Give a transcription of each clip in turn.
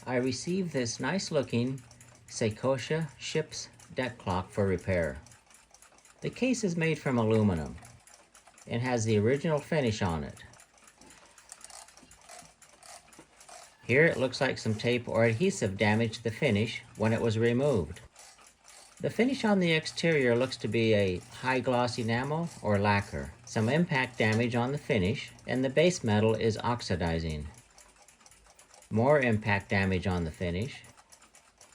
I received this nice looking Seikosha Ships deck clock for repair. The case is made from aluminum and has the original finish on it. Here it looks like some tape or adhesive damaged the finish when it was removed. The finish on the exterior looks to be a high gloss enamel or lacquer, some impact damage on the finish, and the base metal is oxidizing. More impact damage on the finish.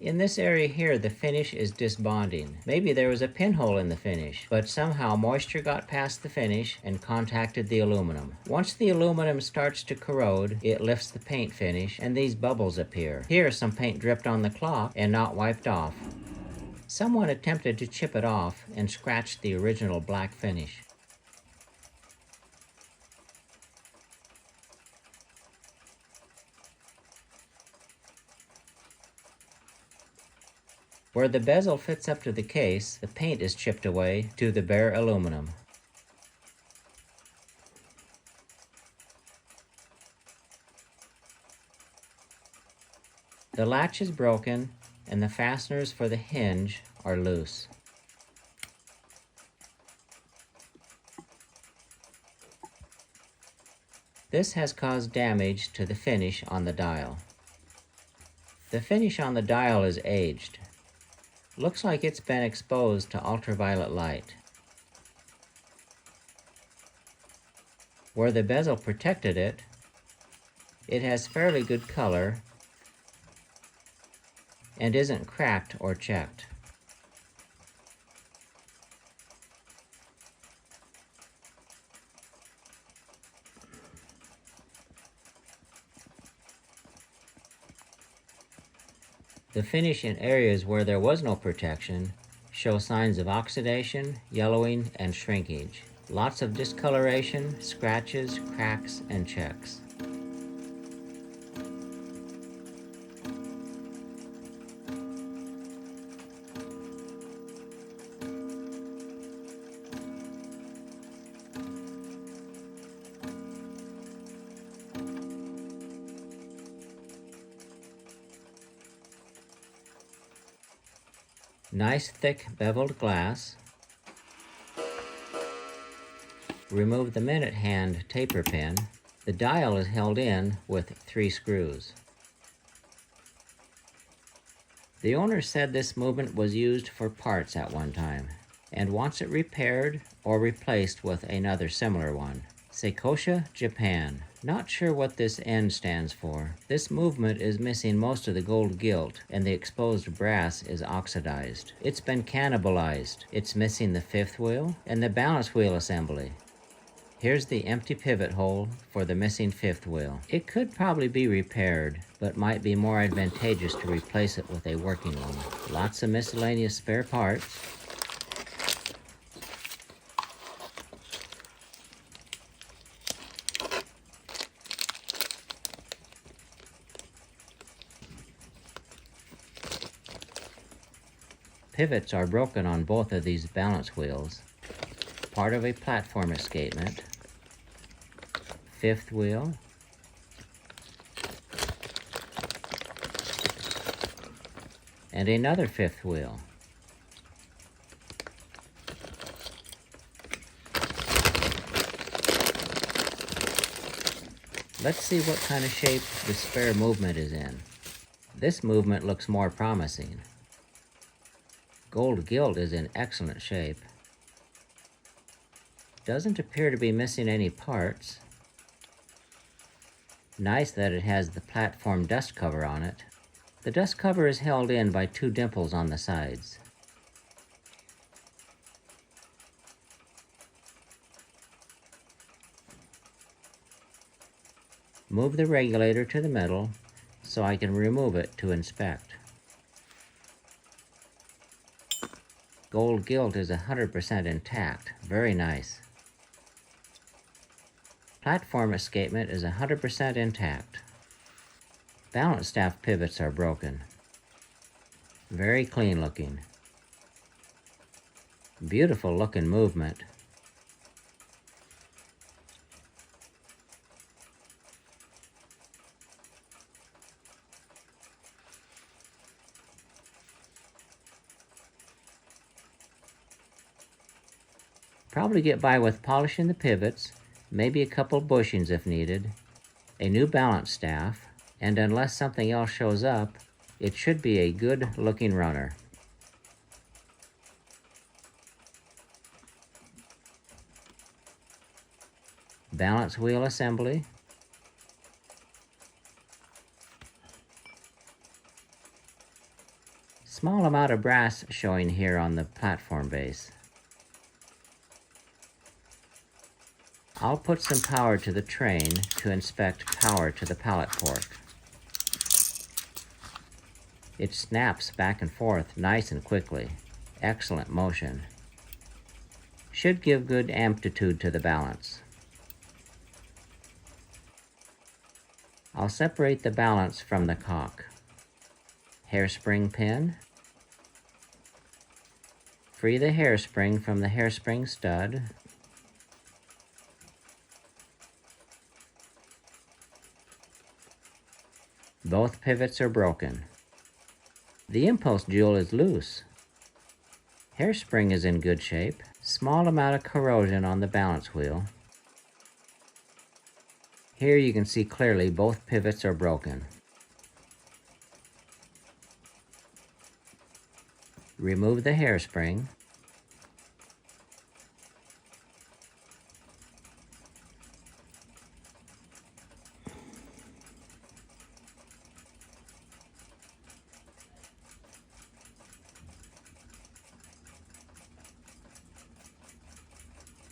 In this area here, the finish is disbonding. Maybe there was a pinhole in the finish, but somehow moisture got past the finish and contacted the aluminum. Once the aluminum starts to corrode, it lifts the paint finish and these bubbles appear. Here, some paint dripped on the cloth and not wiped off. Someone attempted to chip it off and scratched the original black finish. Where the bezel fits up to the case, the paint is chipped away to the bare aluminum. The latch is broken and the fasteners for the hinge are loose. This has caused damage to the finish on the dial. The finish on the dial is aged. Looks like it's been exposed to ultraviolet light. Where the bezel protected it, it has fairly good color and isn't cracked or checked. The finish in areas where there was no protection show signs of oxidation, yellowing, and shrinkage. Lots of discoloration, scratches, cracks, and checks. Nice thick beveled glass. Remove the minute hand taper pin. The dial is held in with 3 screws. The owner said this movement was used for parts at one time and wants it repaired or replaced with another similar one. Seikosha, Japan. Not sure what this N stands for. This movement is missing most of the gold gilt and the exposed brass is oxidized. It's been cannibalized. It's missing the 5th wheel and the balance wheel assembly. Here's the empty pivot hole for the missing 5th wheel. It could probably be repaired, but might be more advantageous to replace it with a working one. Lots of miscellaneous spare parts. Pivots are broken on both of these balance wheels. Part of a platform escapement. 5th wheel. And another 5th wheel. Let's see what kind of shape the spare movement is in. This movement looks more promising. Gold gilt is in excellent shape. Doesn't appear to be missing any parts. Nice that it has the platform dust cover on it. The dust cover is held in by 2 dimples on the sides. Move the regulator to the middle so I can remove it to inspect. Gold gilt is 100% intact. Very nice. Platform escapement is 100% intact. Balance staff pivots are broken. Very clean looking. Beautiful looking movement. Probably get by with polishing the pivots, maybe a couple bushings if needed, a new balance staff, and unless something else shows up, it should be a good looking runner. Balance wheel assembly. Small amount of brass showing here on the platform base. I'll put some power to the train to inspect power to the pallet fork. It snaps back and forth nice and quickly. Excellent motion. Should give good amplitude to the balance. I'll separate the balance from the cock. Hairspring pin. Free the hairspring from the hairspring stud. Both pivots are broken. The impulse jewel is loose. Hairspring is in good shape. Small amount of corrosion on the balance wheel. Here you can see clearly both pivots are broken. Remove the hairspring.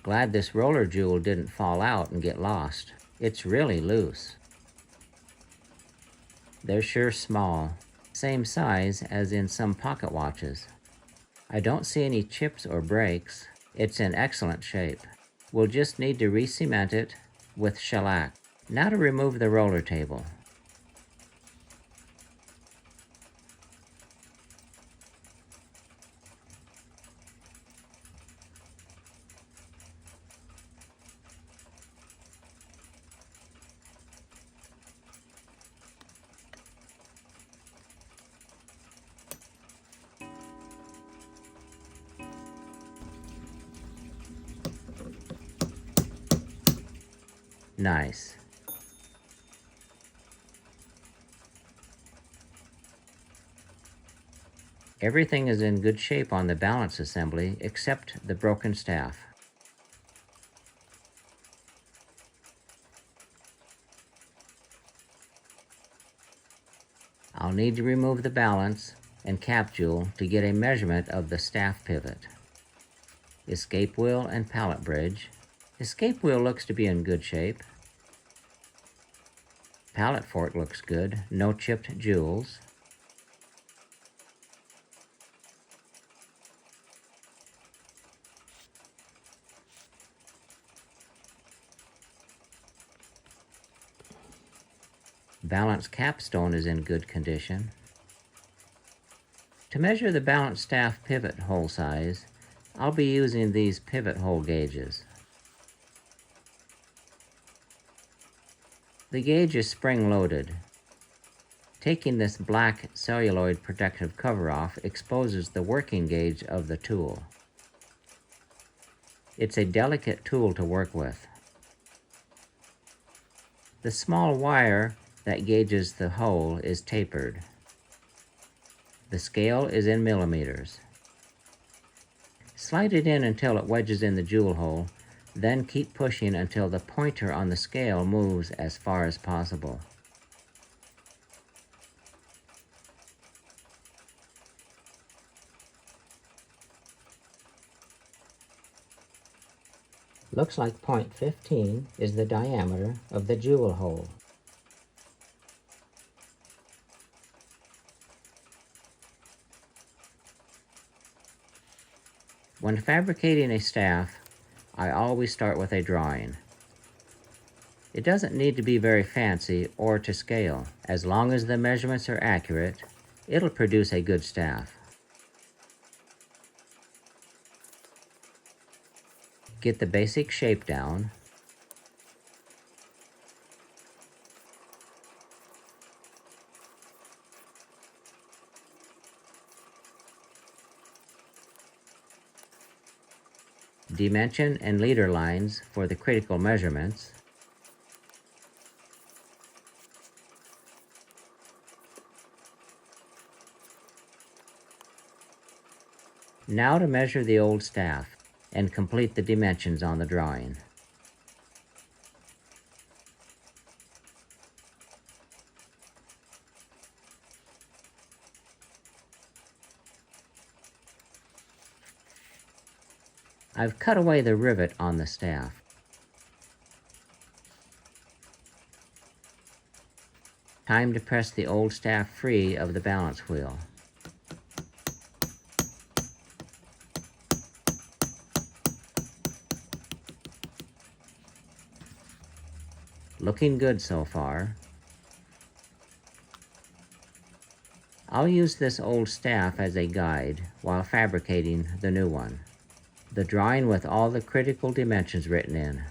Glad this roller jewel didn't fall out and get lost. It's really loose. They're sure small, same size as in some pocket watches. I don't see any chips or breaks. It's in excellent shape. We'll just need to re-cement it with shellac. Now to remove the roller table. Nice. Everything is in good shape on the balance assembly except the broken staff. I'll need to remove the balance and cap jewel to get a measurement of the staff pivot. Escape wheel and pallet bridge. Escape wheel looks to be in good shape. Pallet fork looks good, no chipped jewels. Balance capstone is in good condition. To measure the balance staff pivot hole size, I'll be using these pivot hole gauges. The gauge is spring-loaded. Taking this black celluloid protective cover off exposes the working gauge of the tool. It's a delicate tool to work with. The small wire that gauges the hole is tapered. The scale is in millimeters. Slide it in until it wedges in the jewel hole, then keep pushing until the pointer on the scale moves as far as possible. Looks like point 15 is the diameter of the jewel hole. When fabricating a staff, I always start with a drawing. It doesn't need to be very fancy or to scale. As long as the measurements are accurate, it'll produce a good staff. Get the basic shape down. dimension and leader lines for the critical measurements, now to measure the old staff and complete the dimensions on the drawing. I've cut away the rivet on the staff. Time to press the old staff free of the balance wheel. Looking good so far. I'll use this old staff as a guide while fabricating the new one. The drawing with all the critical dimensions written in.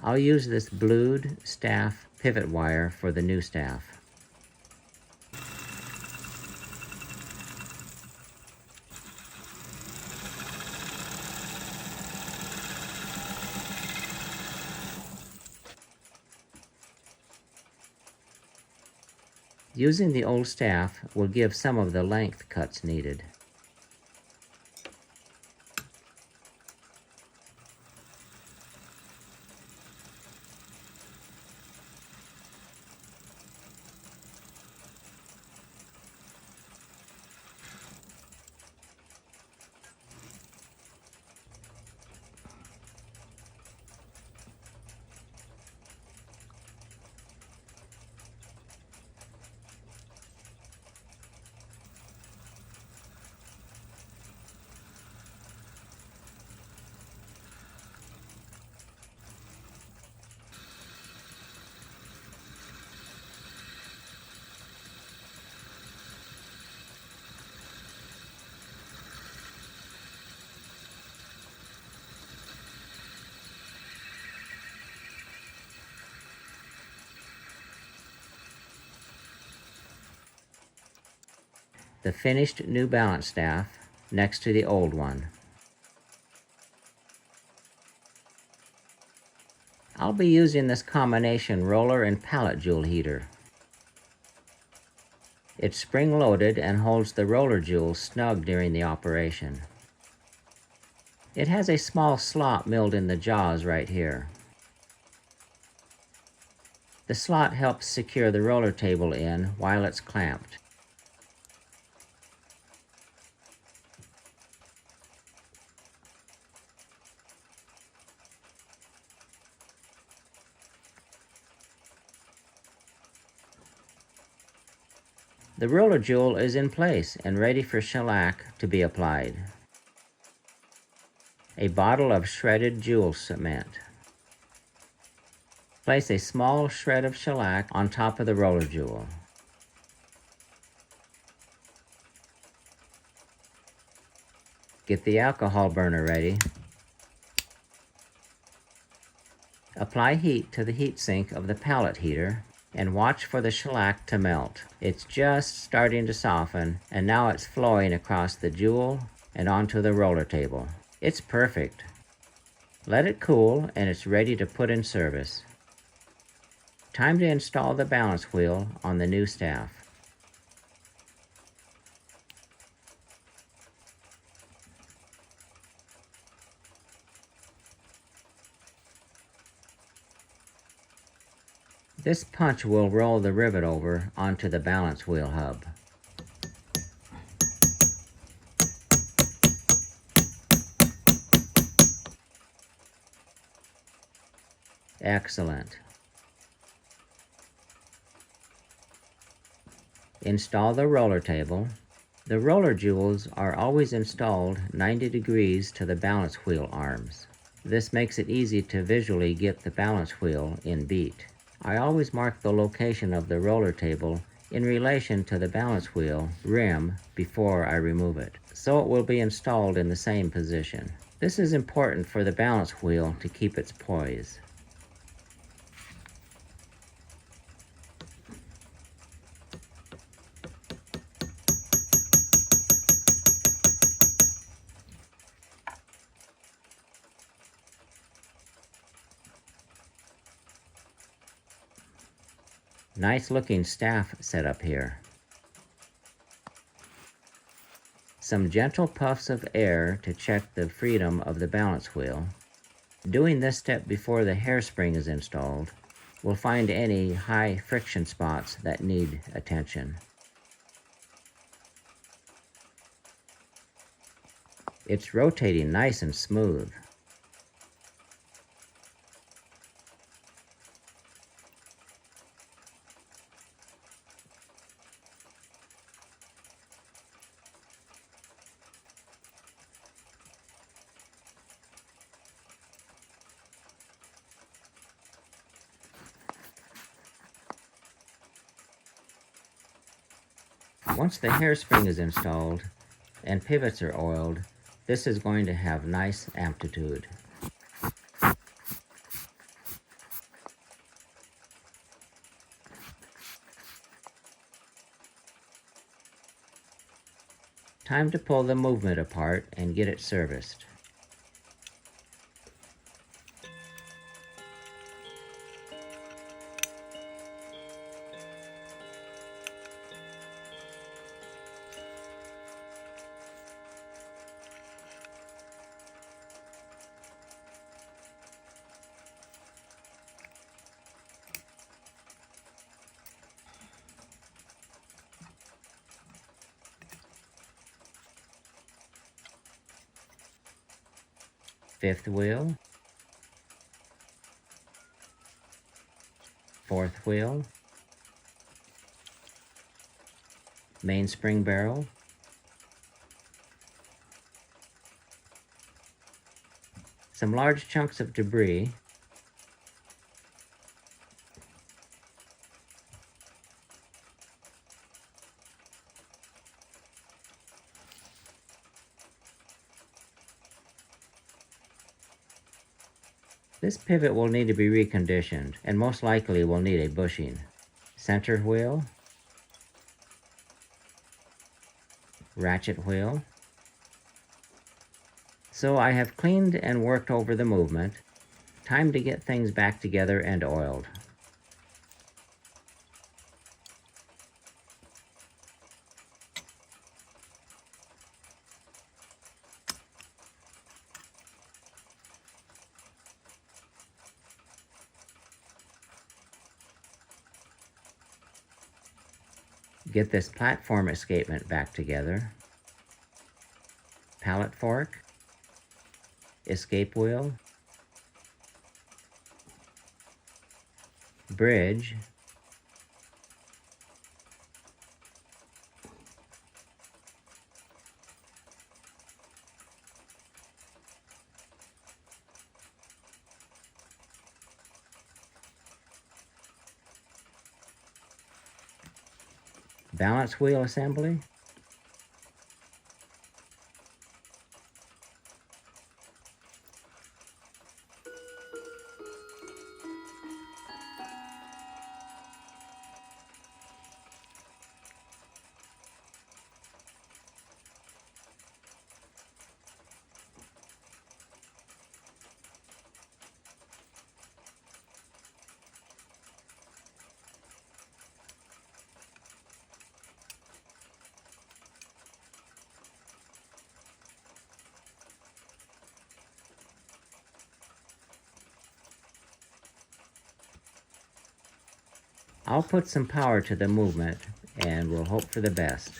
I'll use this blued staff pivot wire for the new staff. Using the old staff will give some of the length cuts needed. The finished new balance staff next to the old one. I'll be using this combination roller and pallet jewel heater. It's spring-loaded and holds the roller jewels snug during the operation. It has a small slot milled in the jaws right here. The slot helps secure the roller table in while it's clamped. The roller jewel is in place and ready for shellac to be applied. A bottle of shredded jewel cement. Place a small shred of shellac on top of the roller jewel. Get the alcohol burner ready. Apply heat to the heatsink of the pallet heater and watch for the shellac to melt. It's just starting to soften, and now it's flowing across the jewel and onto the roller table. It's perfect. Let it cool and it's ready to put in service. Time to install the balance wheel on the new staff. This punch will roll the rivet over onto the balance wheel hub. Excellent. Install the roller table. The roller jewels are always installed 90 degrees to the balance wheel arms. This makes it easy to visually get the balance wheel in beat. I always mark the location of the roller table in relation to the balance wheel rim before I remove it, so it will be installed in the same position. This is important for the balance wheel to keep its poise. Nice looking staff setup here. Some gentle puffs of air to check the freedom of the balance wheel. Doing this step before the hairspring is installed will find any high friction spots that need attention. It's rotating nice and smooth. Once the hairspring is installed and pivots are oiled, this is going to have nice amplitude. Time to pull the movement apart and get it serviced. Fifth wheel, fourth wheel, mainspring barrel, some large chunks of debris, This pivot will need to be reconditioned and most likely will need a bushing. Center wheel, ratchet wheel. So I have cleaned and worked over the movement. Time to get things back together and oiled. Get this platform escapement back together. Pallet fork, escape wheel, bridge, balance wheel assembly, I'll put some power to the movement and we'll hope for the best.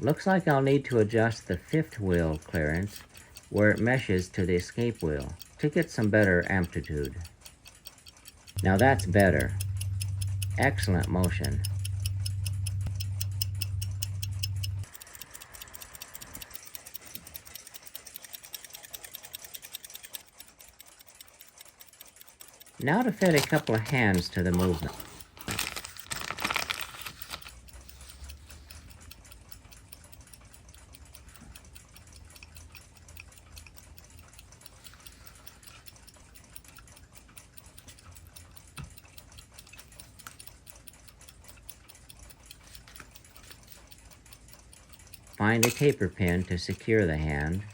Looks like I'll need to adjust the fifth wheel clearance where it meshes to the escape wheel to get some better amplitude. Now that's better. Excellent motion. Now to fit a couple of hands to the movement. find a taper pin to secure the hand.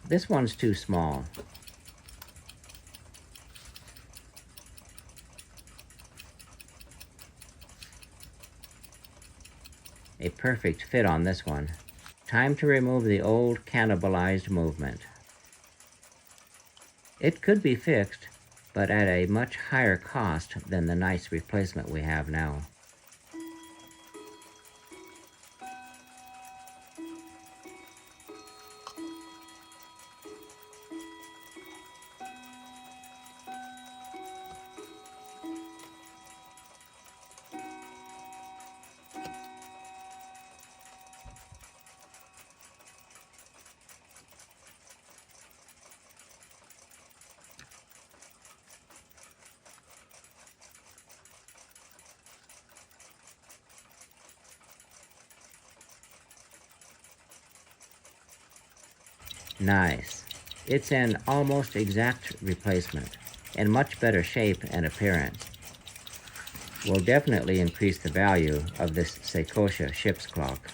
This one's too small. A perfect fit on this one. Time to remove the old cannibalized movement. It could be fixed, but at a much higher cost than the nice replacement we have now. Nice. It's an almost exact replacement, in much better shape and appearance. Will definitely increase the value of this Seikosha Ships clock.